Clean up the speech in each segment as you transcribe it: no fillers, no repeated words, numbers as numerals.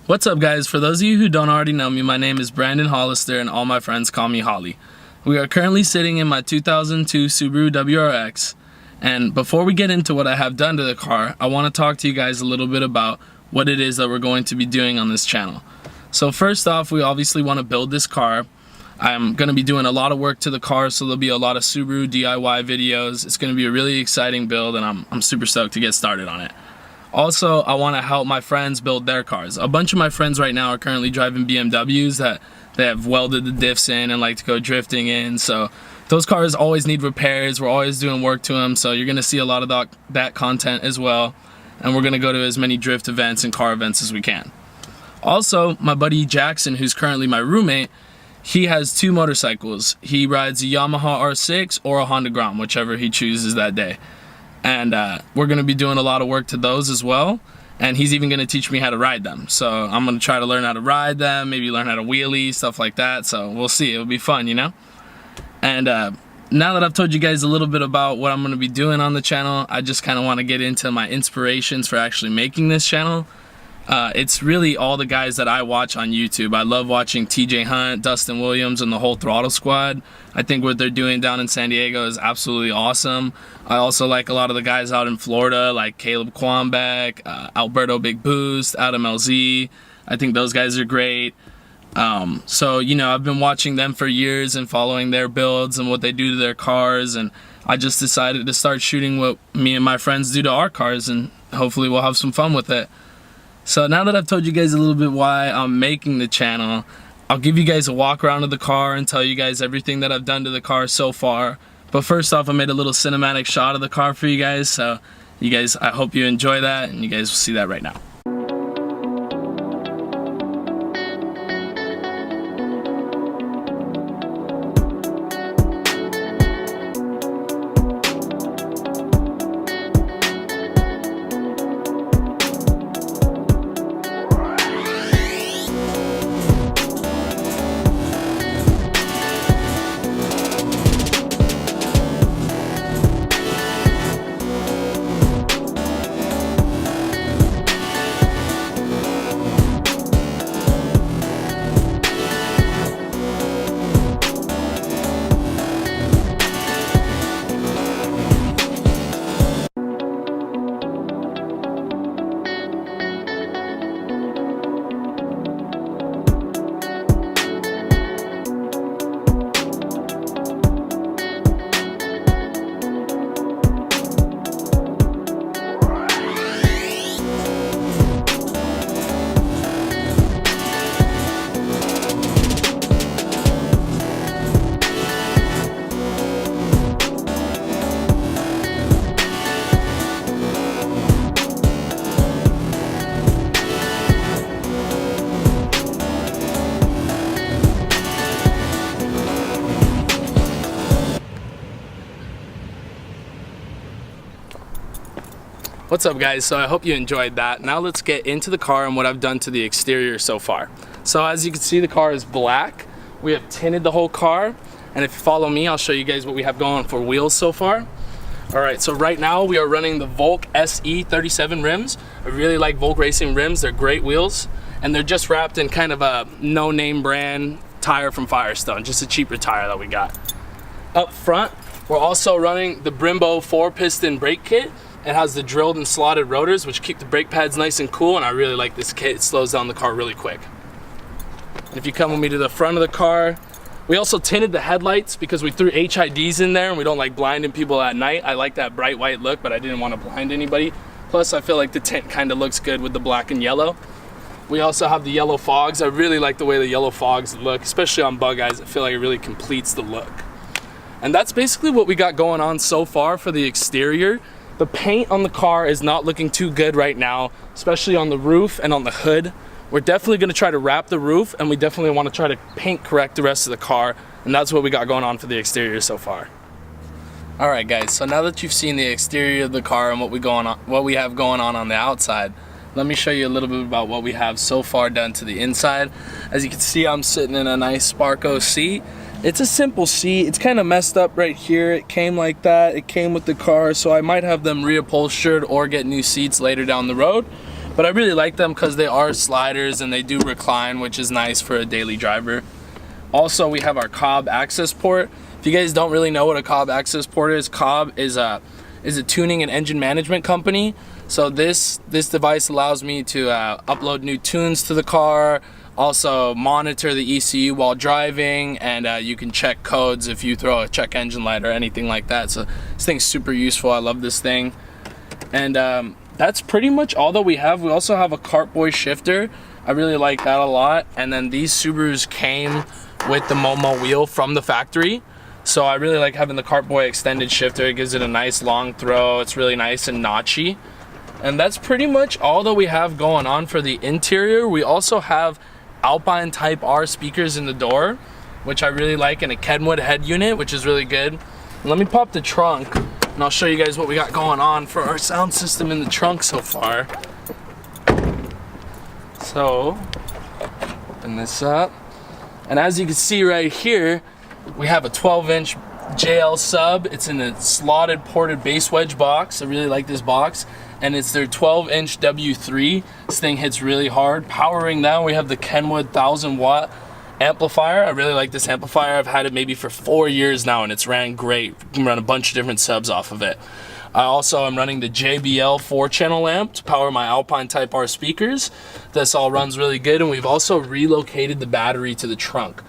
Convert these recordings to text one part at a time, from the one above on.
What's up, guys? For those of you who don't already know me, my name is Brandon Hollister and all my friends call me Holly. We are currently sitting in my 2002 Subaru WRX, and before we get into what I have done to the car, I want to talk to you guys a little bit about what it is that we're going to be doing on this channel. So first off, we obviously want to build this car. I'm going to be doing a lot of work to the car, so there'll be a lot of Subaru DIY videos. It's going to be a really exciting build, and I'm super stoked to get started on it. Also, I want to help my friends build their cars. A bunch of my friends right now are currently driving BMWs that they have welded the diffs in and like to go drifting in. So those cars always need repairs. We're always doing work to them. So you're going to see a lot of that content as well. And we're going to go to as many drift events and car events as we can. Also, my buddy Jackson, who's currently my roommate, he has two motorcycles. He rides a Yamaha R6 or a Honda Grom, whichever he chooses that day. And we're going to be doing a lot of work to those as well, and he's even going to teach me how to ride them. So I'm going to try to learn how to ride them, maybe learn how to wheelie, stuff like that. So we'll see. It'll be fun, you know. And now that I've told you guys a little bit about what I'm going to be doing on the channel, I just kind of want to get into my inspirations for actually making this channel. It's really all the guys that I watch on YouTube. I love watching TJ Hunt, Dustin Williams, and the whole Throttle Squad. I think what they're doing down in San Diego is absolutely awesome. I also like a lot of the guys out in Florida, like Caleb Quambeck, Alberto Big Boost, Adam LZ. I think those guys are great. So, you know, I've been watching them for years and following their builds and what they do to their cars, and I just decided to start shooting what me and my friends do to our cars, and hopefully we'll have some fun with it. So now that I've told you guys a little bit why I'm making the channel, I'll give you guys a walk around of the car and tell you guys everything that I've done to the car so far. But first off, I made a little cinematic shot of the car for you guys, so you guys, I hope you enjoy that, and you guys will see that right now. What's up, guys? So I hope you enjoyed that. Now let's get into the car and what I've done to the exterior so far. So as you can see, the car is black. We have tinted the whole car, and if you follow me, I'll show you guys what we have going for wheels so far. Alright, so right now we are running the Volk SE 37 rims. I really like Volk Racing rims. They're great wheels, and they're just wrapped in kind of a no-name brand tire from Firestone, just a cheaper tire that we got. Up front, we're also running the Brembo 4-piston brake kit. It has the drilled and slotted rotors, which keep the brake pads nice and cool, and I really like this kit. It slows down the car really quick. And if you come with me to the front of the car, we also tinted the headlights because we threw HIDs in there and we don't like blinding people at night. I like that bright white look, but I didn't want to blind anybody. Plus, I feel like the tint kind of looks good with the black and yellow. We also have the yellow fogs. I really like the way the yellow fogs look, especially on bug eyes. I feel like it really completes the look. And that's basically what we got going on so far for the exterior. The paint on the car is not looking too good right now, especially on the roof and on the hood. We're definitely going to try to wrap the roof, and we definitely want to try to paint correct the rest of the car, and that's what we got going on for the exterior so far. Alright guys, so now that you've seen the exterior of the car and what we have going on the outside, let me show you a little bit about what we have so far done to the inside. As you can see, I'm sitting in a nice Sparco seat. It's a simple seat. It's kind of messed up right here. It came like that. It came with the car, so I might have them reupholstered or get new seats later down the road. but I really like them because they are sliders and they do recline, which is nice for a daily driver. Also, we have our Cobb access port. If you guys don't really know what a Cobb access port is, Cobb is a tuning and engine management company. So this device allows me to upload new tunes to the car, also monitor the ECU while driving, and you can check codes if you throw a check engine light or anything like that. So this thing's super useful. I love this thing. And that's pretty much all that we have. We also have a cartboy shifter. I really like that a lot. And then these Subarus came with the Momo wheel from the factory. So I really like having the cartboy extended shifter. It gives it a nice long throw. It's really nice and notchy. And that's pretty much all that we have going on for the interior. We also have Alpine Type R speakers in the door, which I really like, and a Kenwood head unit, which is really good. Let me pop the trunk and I'll show you guys what we got going on for our sound system in the trunk so far. So, open this up. And as you can see right here, we have a 12-inch JL sub. It's in a slotted ported base wedge box. I really like this box. And it's their 12-inch W3. This thing hits really hard. Powering down, we have the Kenwood 1000-watt amplifier. I really like this amplifier. I've had it maybe for 4 years now, and it's ran great. You can run a bunch of different subs off of it. I also am running the JBL 4-channel amp to power my Alpine Type R speakers. This all runs really good, and we've also relocated the battery to the trunk.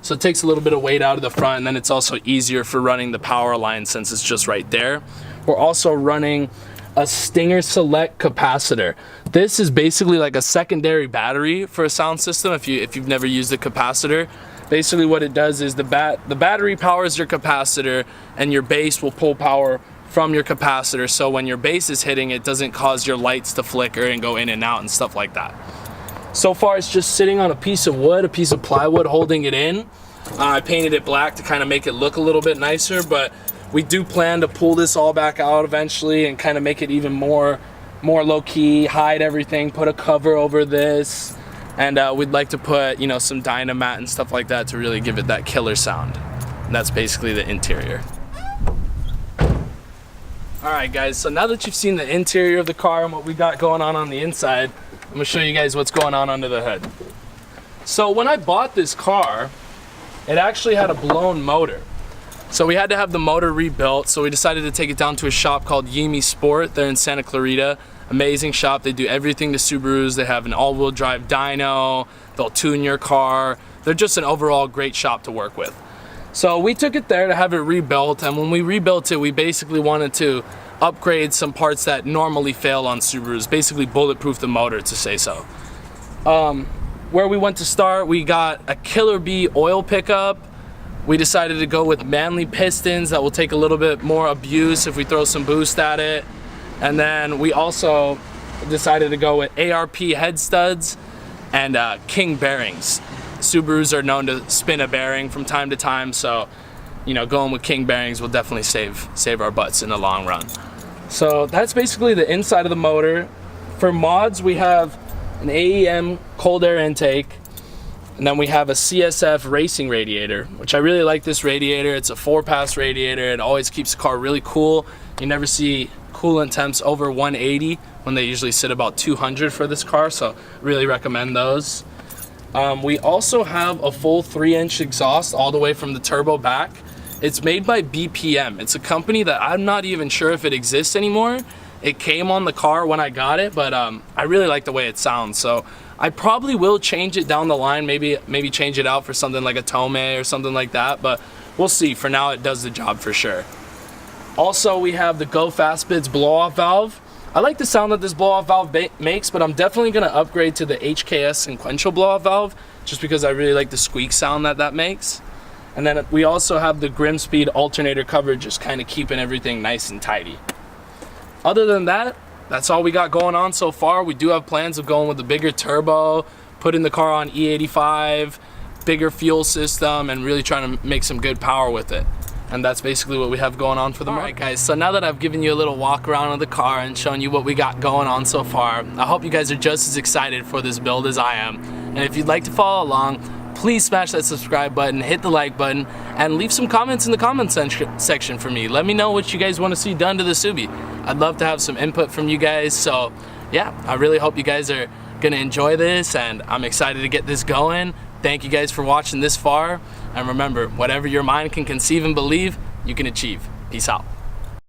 So it takes a little bit of weight out of the front, and then it's also easier for running the power line since it's just right there. We're also running a Stinger Select capacitor. This is basically like a secondary battery for a sound system if you've never used a capacitor. Basically what it does is the battery powers your capacitor, and your bass will pull power from your capacitor, so when your bass is hitting, it doesn't cause your lights to flicker and go in and out and stuff like that. So far it's just sitting on a piece of wood, a piece of plywood holding it in. I painted it black to kind of make it look a little bit nicer, but we do plan to pull this all back out eventually and kind of make it even more low-key, hide everything, put a cover over this, and we'd like to put, you know, some Dynamat and stuff like that to really give it that killer sound. And that's basically the interior. Alright guys, so now that you've seen the interior of the car and what we got going on the inside, I'm going to show you guys what's going on under the hood. So when I bought this car, it actually had a blown motor. So we had to have the motor rebuilt, so we decided to take it down to a shop called Yimi Sport. They're in Santa Clarita. Amazing shop. They do everything to Subarus. They have an all-wheel drive dyno. They'll tune your car. They're just an overall great shop to work with. So we took it there to have it rebuilt, and when we rebuilt it, we basically wanted to upgrade some parts that normally fail on Subarus, basically bulletproof the motor, to say so. Where we went to start, we got a Killer Bee oil pickup. We decided to go with Manly pistons that will take a little bit more abuse if we throw some boost at it. And then we also decided to go with ARP head studs and King bearings. Subarus are known to spin a bearing from time to time, so you know, going with King bearings will definitely save our butts in the long run. So that's basically the inside of the motor. For mods, we have an AEM cold air intake, and then we have a CSF racing radiator, which I really like this radiator. It's a 4-pass radiator. It always keeps the car really cool. You never see coolant temps over 180 when they usually sit about 200 for this car, so really recommend those. We also have a full 3-inch exhaust all the way from the turbo back. It's made by BPM. It's a company that I'm not even sure if it exists anymore. It came on the car when I got it, but I really like the way it sounds, so I probably will change it down the line, maybe change it out for something like a Tome or something like that, but we'll see. For now, it does the job for sure. Also, we have the Go Fast Bids blow-off valve. I like the sound that this blow-off valve makes, but I'm definitely going to upgrade to the HKS sequential blow-off valve just because I really like the squeak sound that makes. And then we also have the Grimspeed alternator cover, just kind of keeping everything nice and tidy. Other than that, that's all we got going on so far. We do have plans of going with a bigger turbo, putting the car on E85, bigger fuel system, and really trying to make some good power with it. And that's basically what we have going on for the moment. Alright guys, so now that I've given you a little walk around of the car and shown you what we got going on so far, I hope you guys are just as excited for this build as I am. And if you'd like to follow along, please smash that subscribe button, hit the like button, and leave some comments in the comment section for me. Let me know what you guys want to see done to the Subi. I'd love to have some input from you guys, so yeah, I really hope you guys are gonna enjoy this, and I'm excited to get this going. Thank you guys for watching this far, and remember, whatever your mind can conceive and believe, you can achieve. Peace out.